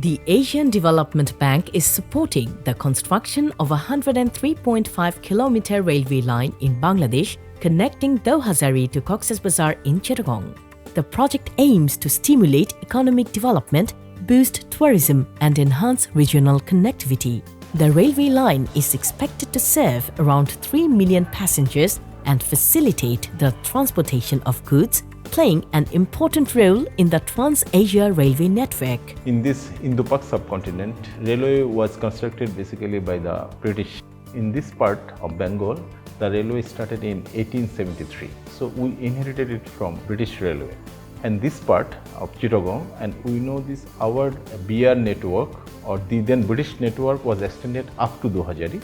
The Asian Development Bank is supporting the construction of a 103.5-kilometer railway line in Bangladesh connecting Dohazari to Cox's Bazar in Chittagong. The project aims to stimulate economic development, boost tourism and enhance regional connectivity. The railway line is expected to serve around 3 million passengers and facilitate the transportation of goods, playing an important role in the Trans-Asia Railway network. In this Indo-Pak subcontinent, railway was constructed basically by the British. In this part of Bengal, the railway started in 1873. So we inherited it from British Railway. And this part of Chittagong, and we know this our BR network or the then British network was extended up to Dohazari.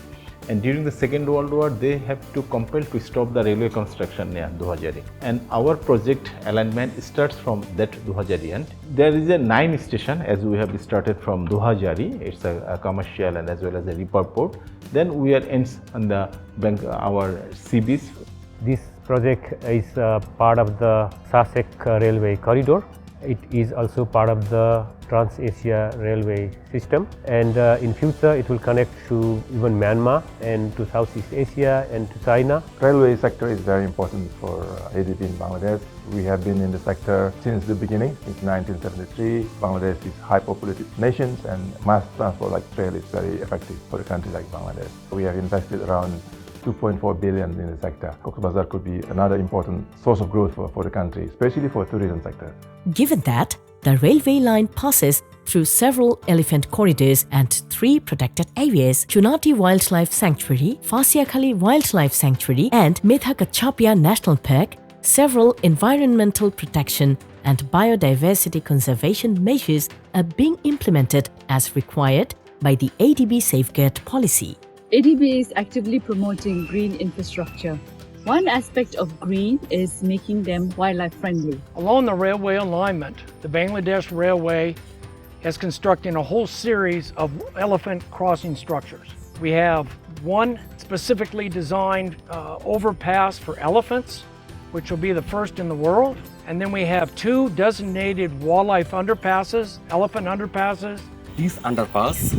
And during the Second World War, they have to compel to stop the railway construction near Dohazari. And our project alignment starts from that Dohazari end. There is a 9 station as we have started from Dohazari. It's a commercial and as well as a repair port. Then we are ends on the bank, our sea beach. This project is part of the Sussex Railway Corridor. It is also part of the Trans-Asia Railway system, and in future it will connect to even Myanmar and to Southeast Asia and to China. Railway sector is very important for ADB in Bangladesh. We have been in the sector since the beginning, since 1973. Bangladesh is high populated nation and mass transport like rail is very effective for a country like Bangladesh. We have invested around 2.4 billion in the sector. Cox's Bazar could be another important source of growth for the country, especially for tourism sector. Given that the railway line passes through several elephant corridors and 3 protected areas, Chunati Wildlife Sanctuary, Fasiakhali Wildlife Sanctuary and Methakachapia National Park, several environmental protection and biodiversity conservation measures are being implemented as required by the ADB Safeguard Policy. ADB is actively promoting green infrastructure. One aspect of green is making them wildlife friendly. Along the railway alignment, the Bangladesh Railway is constructing a whole series of elephant crossing structures. We have one specifically designed overpass for elephants, which will be the first in the world. And then we have 2 designated wildlife underpasses, elephant underpasses. This underpass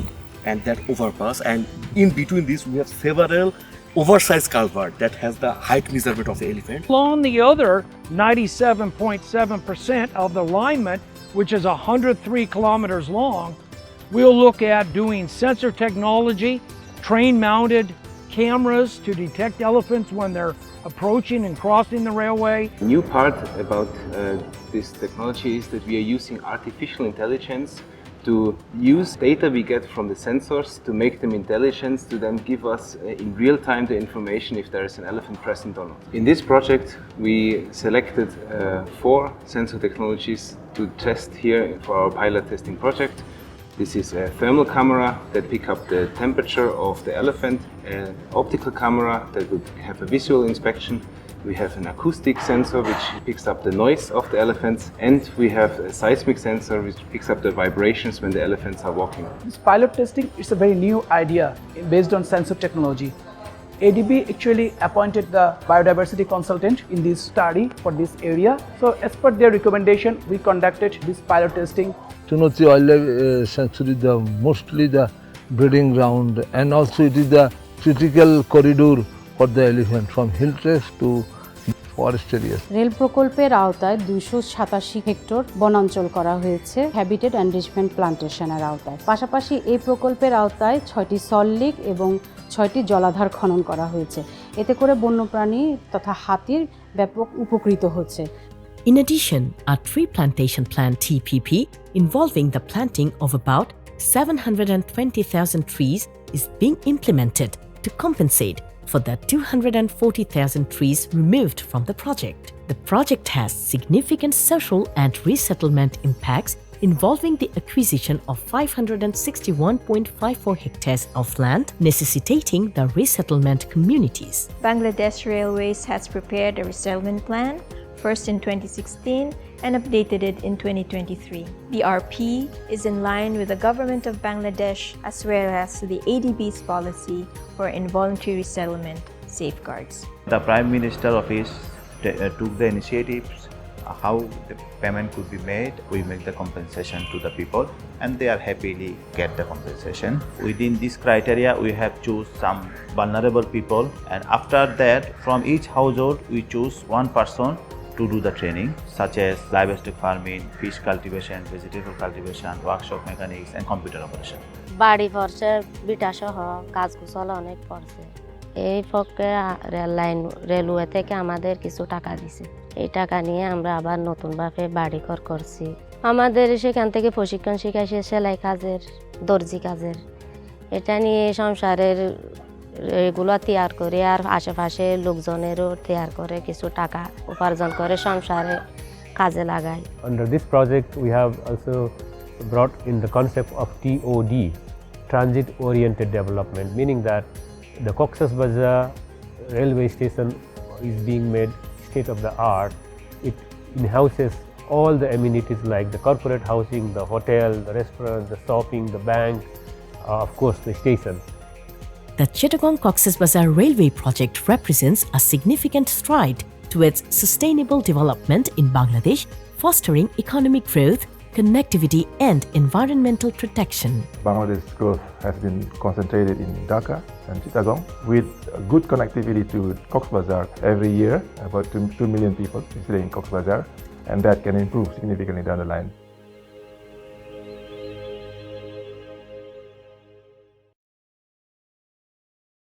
and that overpass, and in between this we have several oversized culvert that has the height measurement of the elephant. Along the other 97.7% of the alignment, which is 103 kilometers long, we'll look at doing sensor technology, train-mounted cameras to detect elephants when they're approaching and crossing the railway. The new part about this technology is that we are using artificial intelligence to use data we get from the sensors to make them intelligent, to then give us in real time the information if there is an elephant present or not. In this project we selected 4 sensor technologies to test here for our pilot testing project. This is a thermal camera that picks up the temperature of the elephant, an optical camera that would have a visual inspection. We have an acoustic sensor which picks up the noise of the elephants, and we have a seismic sensor which picks up the vibrations when the elephants are walking. This pilot testing is a very new idea based on sensor technology. ADB actually appointed the biodiversity consultant in this study for this area. So as per their recommendation, we conducted this pilot testing. Chunati Wildlife Sanctuary is mostly the breeding ground, and also it is the critical corridor for the elephant from hill tracks to forest areas. Rail প্রকল্পের আওতায় 287 hectare বনাঞ্চল করা হয়েছে habitat enrichment প্লান্টেশনের আওতায়। পাশাপাশি এই প্রকল্পের আওতায় 6টি সল্ট এবং 6টি জলাধার খনন করা হয়েছে। এতে করে বন্যপ্রাণী তথা হাতির ব্যাপক উপকৃত হচ্ছে। In addition, a tree plantation plan TPP involving the planting of about 720,000 trees is being implemented to compensate for the 240,000 trees removed from the project. The project has significant social and resettlement impacts involving the acquisition of 561.54 hectares of land, necessitating the resettlement communities. Bangladesh Railways has prepared a resettlement plan, first in 2016 and updated it in 2023. The RP is in line with the government of Bangladesh as well as the ADB's policy for involuntary resettlement safeguards. The Prime Minister Office took the initiatives how the payment could be made. We make the compensation to the people and they are happily get the compensation. Within this criteria, we have choose some vulnerable people, and after that from each household we choose one person to do the training, such as livestock farming, fish cultivation, vegetable cultivation, workshop mechanics and computer operation. বাড়ি পড়ছে beta সহ কাজ কুশল অনেক পড়ছে। এই পক্ষে railway থেকে আমাদের কিছু টাকা দিছে। এই টাকা নিয়ে আমরা আবার নতুনভাবে বাড়ি ঘর করছি। আমাদের সেখান থেকে প্রশিক্ষণ শিখাইছে সেলাই কাজের, দর্জি কাজের। এটা নিয়ে সংসারের এগুলো তৈয়ার করে আর আশেপাশে লোকজনেরও তৈয়ার করে কিছু টাকা উপার্জন করে সংসারে কাজে লাগায়। Under this project we have also brought in the concept of TOD, transit oriented development, meaning that the Cox's Bazar railway station is being made state of the art. It in-houses all the amenities like the corporate housing, the hotel, the restaurant, the shopping, the bank, of course the station. The Chittagong Cox's Bazar railway project represents a significant stride towards sustainable development in Bangladesh, fostering economic growth, connectivity and environmental protection. Bangladesh's growth has been concentrated in Dhaka and Chittagong, with good connectivity to Cox's Bazar every year. About 2 million people visiting Cox's Bazar, and that can improve significantly down the line.